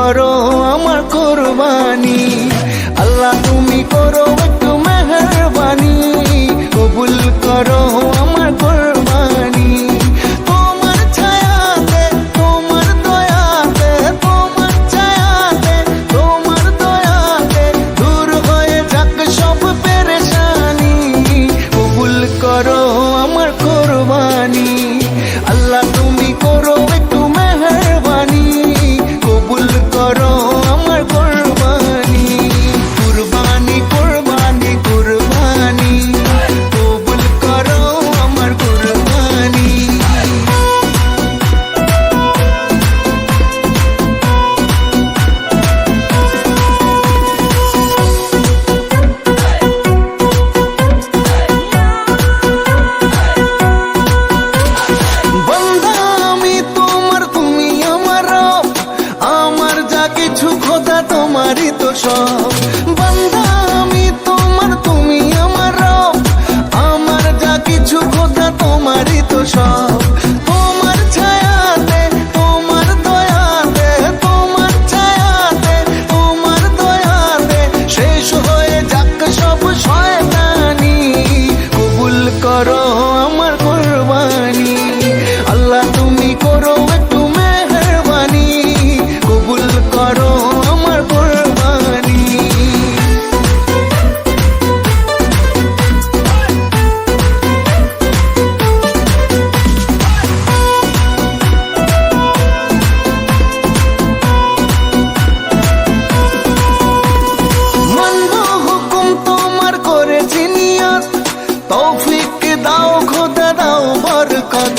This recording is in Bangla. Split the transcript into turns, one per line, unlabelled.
করো আমার কুরবানি। আল্লাহ তুমি করো একটু মেহেরবানি, কবুল করো আমার কুরবানি। তোমার ছায়াতে, তোমার দয়াতে, তোমার ছায়াতে, তোমার দয়াতে দূর হয়ে যাক সব পেরেশানি, কবুল করো আমার কুরবানি। আল্লাহ তুমি করো একটু মেহেরবানি, কবুল করো আমার কুরবানি। কুরবানি কুরবানি কুরবানি, কবুল করো আমার কুরবানি। বন্দা আমি তোমার, তুমি আমার রব, আমার যা কিছু খোদা তোমারই তো সব। বন্দা আমি তোমার, তুমি আমার রব, আমার যা কিছু খোদা তোমারই তো সব। তোমার ছায়াতে, তোমার দয়াতে, তোমার ছায়াতে, তোমার দয়াতে শেষ হয়ে যাক সব শয়তানি, কবুল করো আমার কুরবানি। আল্লাহ তুমি করো একটু মেহেরবানি, কবুল করো আমার কুরবানি। মানব হুকুম তোমার করেছি নিয়ত, তৌফিক দাও খোদা দাও বরকত।